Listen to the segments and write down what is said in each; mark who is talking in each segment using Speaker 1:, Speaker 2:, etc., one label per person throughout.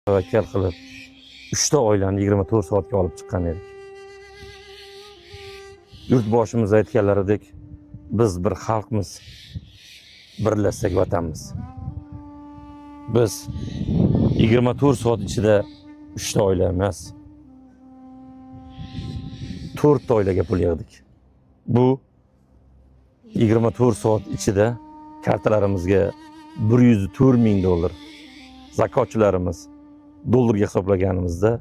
Speaker 1: tavakkal qilib 3 ta oilani 24 soatga olib chiqqan edik. Yurtboshimiz aytganlaridek, biz bir xalqmiz, birlashsak vatanmiz. Biz 24 soat ichida 3 ta oila emas, 4 ta oilaga pul yig'dik. Bu 24 soat ichida kartalarimizga 104 ming dollar, zakotchilarimiz dollarga hisoblaganimizda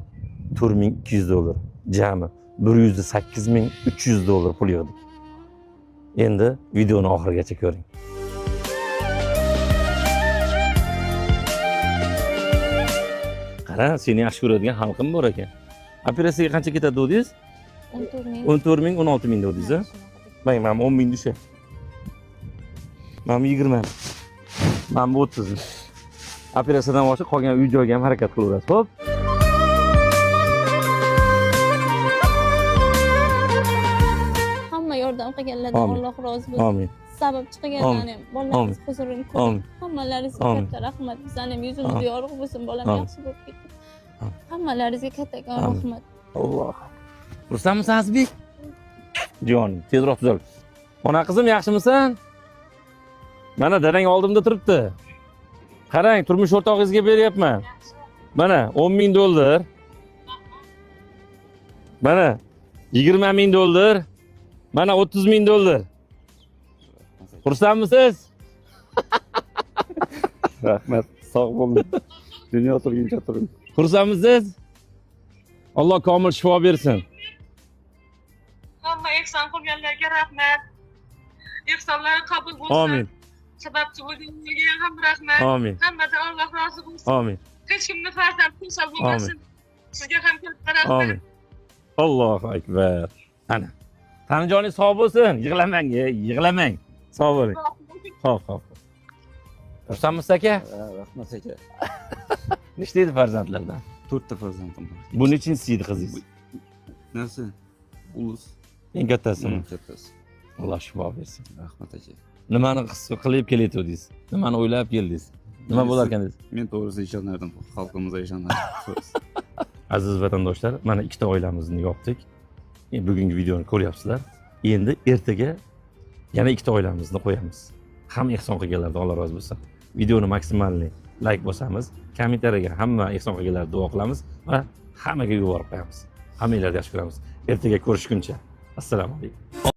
Speaker 1: 4200 dollar, jami 108.300 dollar pul yig'dik. Endi videoni oxirigacha ko'ring. Qara, seni yaxshi ko'radigan xalqim bor ekan. Operatsiyaga qancha ketadi dedingiz? 14 ming, 16 ming dedingiz, a? Bang, men 10 ming düşe. Men 20. Men 30. Operatsiyadan boshqa qolgan uy joyga ham harakat qilaverasiz. Xo'p.
Speaker 2: Hamma yordam qilganlardan Alloh rozi bo'lsin.
Speaker 1: Amin.
Speaker 2: Sababchi qilganlarni ham bolalaringiz huzurini ko'ring. Hammalaringizga katta rahmat. Bizlarning yuzimiz yorug' bo'lsin, bolam yaxshi bo'lib ketdi. Hammalaringizga kattakon rahmat.
Speaker 1: Alloh. Xursandmisiz Azizbek? Jonim, tezroq tuzal. Ona qizim, yaxshimisan? Mana dadang oldimda turibdi. Qarang, turmush o'rtog'ingizga beryapman. Mana 10 ming dollar. Mana 20 ming dollar. Mana 30 ming dollar. Xursandmisiz?
Speaker 3: Rahmat, sog' bo'ling. Dunyo turguncha turing.
Speaker 1: Xursandmisiz? Alloh komil shifo bersin.
Speaker 4: Hamma ehson qilganlarga rahmat. Ehsonlar qabul bo'lsin.
Speaker 1: Amin.
Speaker 4: Sababchi bo'lganlarga ham rahmat.
Speaker 1: Amin.
Speaker 4: Hammadan Alloh rozi bo'lsin.
Speaker 1: Amin.
Speaker 4: Hech kimni farzand kasal bo'lmasin. Sizga ham katta rahmat.
Speaker 1: Amin. Allohu akbar. Ana. Tanijoningiz sog' bo'lsin. Yig'lamang, yig'lamang. Sog' bo'ling. Xo'p. Xursandmisiz aka?
Speaker 3: Rahmat aka.
Speaker 1: Nechta edi farzandlardan?
Speaker 3: 4 ta farzandim bor.
Speaker 1: Bu nechinchisi edi qizingiz?
Speaker 3: Narsa? Ulus.
Speaker 1: Eng kattasimi?
Speaker 3: Kattasi.
Speaker 1: Alloh shifo bersin.
Speaker 3: Rahmat aka.
Speaker 1: Nimani his qilib kelayotdingiz? Nimani o'ylab keldingiz? Nima bo'lar ekan dedingiz?
Speaker 3: Men to'g'risi ishonardim, xalqimizga ishonardim.
Speaker 1: Aziz vatandoshlar, mana ikkita oilamizni yopdik. Bugungi videoni ko'ryapsizlar. Endi ertaga yana ikkita oilamizni qo'yamiz. Ham ehson qilganlardan Alloh rozi bo'lsin. Videoni maksimalli like bosamiz, kommentariyaga hamma ehson qilganlarni duo qilamiz va hammaga yuborib qo'yamiz. Hammanglarni yaxshi ko'ramiz. Ertaga ko'rishguncha. Assalomu alaykum.